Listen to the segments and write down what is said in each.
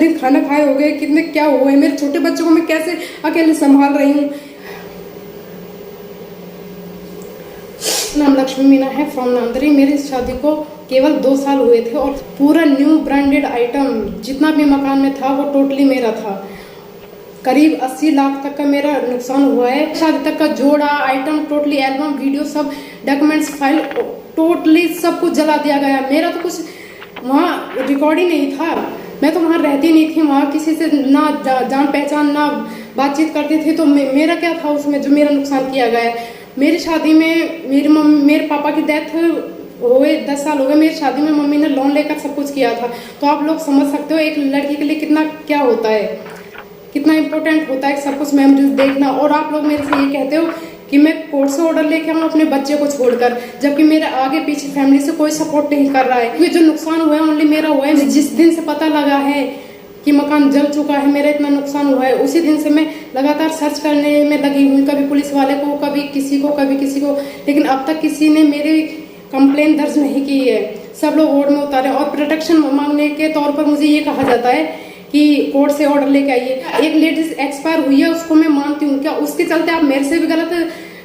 दिन खाना खाए हो गए, कितने क्या हुए, मेरे छोटे बच्चों को मैं कैसे अकेले संभाल रही हूँ। नाम लक्ष्मी मीना है फ्रॉम नांदरी। मेरी शादी को केवल 2 साल हुए थे और पूरा न्यू ब्रांडेड आइटम जितना भी मकान में था वो टोटली मेरा था। करीब 80 लाख तक का मेरा नुकसान हुआ है। शादी तक का जोड़ा, आइटम, टोटली एल्बम, वीडियो, सब डॉक्यूमेंट्स, फाइल, टोटली सब कुछ जला दिया गया। मेरा तो कुछ वहाँ रिकॉर्ड ही नहीं था। मैं तो वहाँ रहती नहीं थी, वहाँ किसी से ना जान पहचान ना बातचीत करती थी, तो मेरा क्या था उसमें जो मेरा नुकसान किया गया है। मेरी शादी में मेरे पापा की डेथ हुए 10 साल हो गए। मेरी शादी में मम्मी ने लोन लेकर सब कुछ किया था। तो आप लोग समझ सकते हो एक लड़की के लिए कितना क्या होता है, कितना इम्पोर्टेंट होता है सब कुछ मेमोरीज देखना। और आप लोग मेरे से ये कहते हो कि मैं कोर्ट से ऑर्डर लेके आऊँ अपने बच्चे को छोड़कर, जबकि मेरे आगे पीछे फैमिली से कोई सपोर्ट नहीं कर रहा है। ये जो नुकसान हुआ है ओनली मेरा हुआ है। जिस दिन से पता लगा है कि मकान जल चुका है, मेरा इतना नुकसान हुआ है, उसी दिन से मैं लगातार सर्च करने में लगी हुई, कभी पुलिस वाले को, कभी किसी को, लेकिन अब तक किसी ने मेरी कंप्लेन दर्ज नहीं की है। सब लोग रोड में उतारे और प्रोटेक्शन मांगने के तौर पर मुझे ये कहा जाता है कि कोर्ट से ऑर्डर लेके आइए। एक लेडीज एक्सपायर हुई है, उसको मैं मानती हूँ, क्या उसके चलते आप मेरे से भी गलत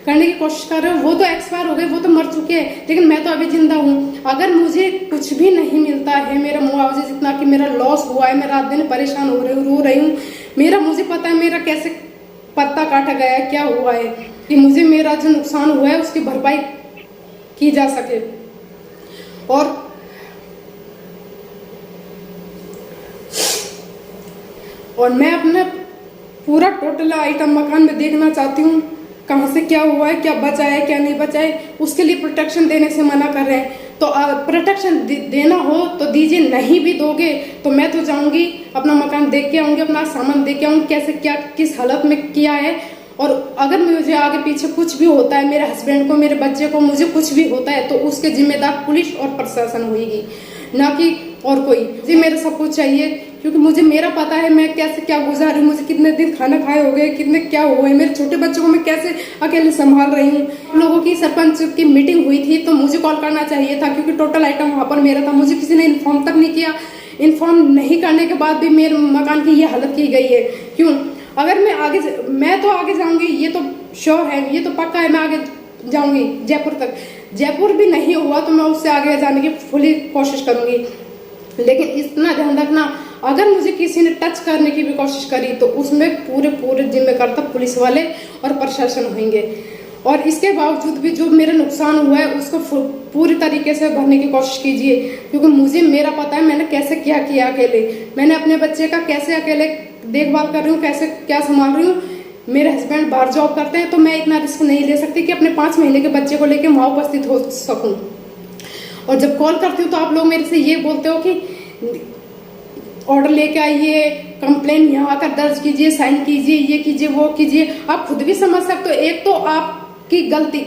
करने की कोशिश कर रहे हो? वो तो एक्सपायर हो गए, वो तो मर चुके हैं, लेकिन मैं तो अभी जिंदा हूँ। अगर मुझे कुछ भी नहीं मिलता है, मेरा मुआवजे जितना कि मेरा लॉस हुआ है, मैं रात दिन परेशान हो रही हूँ। मेरा मुझे पता है मेरा कैसे पत्ता काटा गया है, क्या हुआ है, कि मुझे मेरा जो नुकसान हुआ है उसकी भरपाई की जा सके। और मैं अपना पूरा टोटल आइटम मकान में देखना चाहती हूँ, कहाँ से क्या हुआ है, क्या बचा है, क्या नहीं बचा है। उसके लिए प्रोटेक्शन देने से मना कर रहे हैं। तो प्रोटेक्शन देना हो तो दीजिए, नहीं भी दोगे तो मैं तो जाऊंगी, अपना मकान देख के आऊंगी, अपना सामान देख के आऊंगी, कैसे क्या किस हालत में किया है। और अगर मुझे आगे पीछे कुछ भी होता है, मेरे हस्बैंड को, मेरे बच्चे को, मुझे कुछ भी होता है, तो उसके जिम्मेदार पुलिस और प्रशासन होगी, ना कि और कोई। जी मेरा सब कुछ चाहिए, क्योंकि मुझे मेरा पता है मैं कैसे क्या गुजारी हूँ, मुझे कितने दिन खाना खाए हो गए, कितने क्या हुए, मेरे छोटे बच्चों को मैं कैसे अकेले संभाल रही हूँ। लोगों की सरपंच की मीटिंग हुई थी तो मुझे कॉल करना चाहिए था, क्योंकि टोटल आइटम वहाँ पर मेरा था। मुझे किसी ने इन्फॉर्म तक नहीं किया। इन्फॉर्म नहीं करने के बाद भी मेरे मकान की ये हालत की गई है। क्यों? अगर मैं तो आगे जाऊंगी, ये तो श्योर है, ये तो पक्का है, मैं आगे जाऊंगी जयपुर तक। जयपुर भी नहीं हुआ तो मैं उससे आगे जाने की फुली कोशिश करूंगी। लेकिन इतना ध्यान रखना, अगर मुझे किसी ने टच करने की भी कोशिश करी तो उसमें पूरे जिम्मेदार पुलिस वाले और प्रशासन होंगे। और इसके बावजूद भी जो मेरा नुकसान हुआ है उसको पूरी तरीके से भरने की कोशिश कीजिए, क्योंकि मुझे मेरा पता है मैंने कैसे क्या किया अकेले। मैंने अपने बच्चे का कैसे अकेले देखभाल कर रही हूँ, कैसे क्या संभाल रही हूँ। मेरे हस्बैंड बाहर जॉब करते हैं तो मैं इतना रिस्क नहीं ले सकती कि अपने 5 महीने के बच्चे को लेकर वहां उपस्थित हो सकूं। और जब कॉल करती हूँ तो आप लोग मेरे से ये बोलते हो कि ऑर्डर लेके आइए, कंप्लेन यहाँ आकर दर्ज कीजिए, साइन कीजिए, ये कीजिए, वो कीजिए। आप खुद भी समझ सकते हो, एक तो आपकी गलती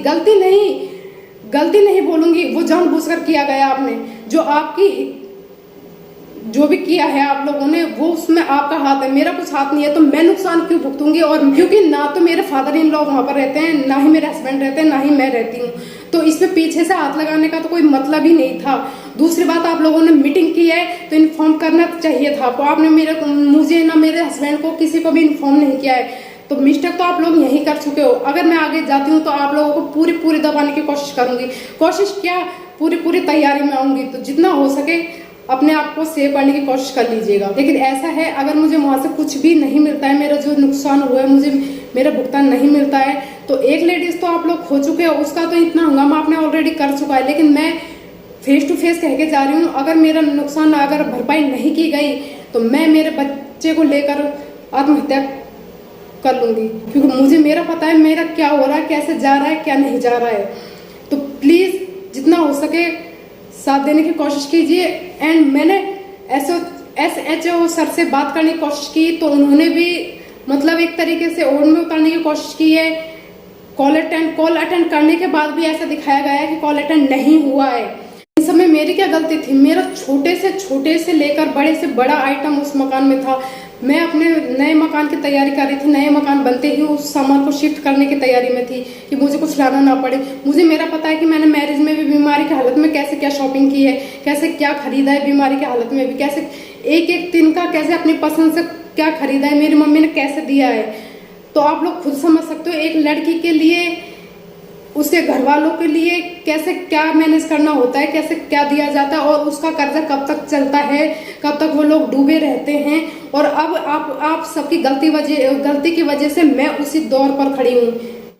नहीं बोलूंगी, वो जानबूझकर किया गया आपने। जो भी किया है आप लोगों ने, वो उसमें आपका हाथ है, मेरा कुछ हाथ नहीं है। तो मैं नुकसान क्यों भुगतूंगी? और क्योंकि ना तो मेरे फादर इन लॉ वहां पर रहते हैं, ना ही मेरे हस्बैंड रहते हैं, ना ही मैं रहती हूँ, तो इसमें पीछे से हाथ लगाने का तो कोई मतलब ही नहीं था। दूसरी बात, आप लोगों ने मीटिंग की है तो इन्फॉर्म करना चाहिए था आपको। आपने मुझे ना मेरे हस्बैंड को, किसी को भी इन्फॉर्म नहीं किया है, तो मिस्टेक तो आप लोग यही कर चुके हो। अगर मैं आगे जाती हूँ तो आप लोगों को पूरी दबाने की कोशिश करूंगी। कोशिश क्या, पूरी तैयारी में आऊंगी, तो जितना हो सके अपने आप को सेव करने की कोशिश कर लीजिएगा। लेकिन ऐसा है, अगर मुझे वहां से कुछ भी नहीं मिलता है, मेरा जो नुकसान हुआ है मुझे मेरा भुगतान नहीं मिलता है, तो एक लेडीज तो आप लोग खो चुके हो, उसका तो इतना हंगामा आपने ऑलरेडी कर चुका है। लेकिन मैं फेस टू फेस कह के जा रही हूँ, अगर मेरा नुकसान अगर भरपाई नहीं की गई तो मैं मेरे बच्चे को लेकर आत्महत्या कर लूंगी, क्योंकि मुझे मेरा पता है मेरा क्या हो रहा है, कैसे जा रहा है, क्या नहीं जा रहा है। तो प्लीज जितना हो सके साथ देने की कोशिश कीजिए। एंड मैंने SHO सर से बात करने की कोशिश की तो उन्होंने भी मतलब एक तरीके से ओर में उतारने की कोशिश की है। कॉल अटेंड करने के बाद भी ऐसा दिखाया गया है कि कॉल अटेंड नहीं हुआ है। इस समय मेरी क्या गलती थी? मेरा छोटे से लेकर बड़े से बड़ा आइटम उस मकान में था। मैं अपने नए मकान की तैयारी कर रही थी, नए मकान बनते ही उस सामान को शिफ्ट करने की तैयारी में थी कि मुझे कुछ लाना ना पड़े। मुझे मेरा पता है कि मैंने मैरिज में भी बीमारी की हालत में कैसे क्या शॉपिंग की है, कैसे क्या खरीदा है, बीमारी की हालत में भी कैसे एक एक दिन का कैसे अपनी पसंद से क्या खरीदा है, मेरी मम्मी ने कैसे दिया है। तो आप लोग खुद समझ सकते हो एक लड़की के लिए, उसके घर वालों के लिए कैसे क्या मैनेज करना होता है, कैसे क्या दिया जाता है, और उसका कर्जा कब तक चलता है, कब तक वो लोग डूबे रहते हैं। और अब आप सबकी गलती की वजह से मैं उसी दौर पर खड़ी हूँ।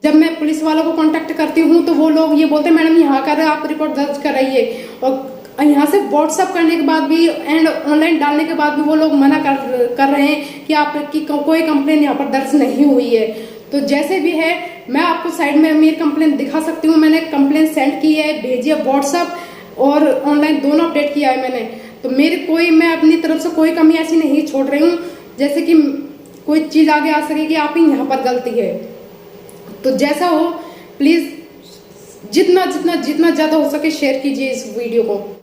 जब मैं पुलिस वालों को कांटेक्ट करती हूँ तो वो लोग ये बोलते हैं मैडम यहाँ कर आप रिपोर्ट दर्ज कराइए, और यहाँ से व्हाट्सअप करने के बाद भी एंड ऑनलाइन डालने के बाद भी वो लोग मना कर रहे हैं कि आपकी कोई कंप्लेन यहाँ पर दर्ज नहीं हुई है। तो जैसे भी है मैं आपको साइड में मेरी कंप्लेन दिखा सकती हूँ। मैंने कंप्लेन सेंड की है, भेजी है, व्हाट्सअप और ऑनलाइन दोनों अपडेट किया है मैंने। तो मैं अपनी तरफ से कोई कमी ऐसी नहीं छोड़ रही हूँ जैसे कि कोई चीज आगे आ सके कि आप ही यहाँ पर गलती है। तो जैसा हो प्लीज जितना जितना जितना ज्यादा हो सके शेयर कीजिए इस वीडियो को।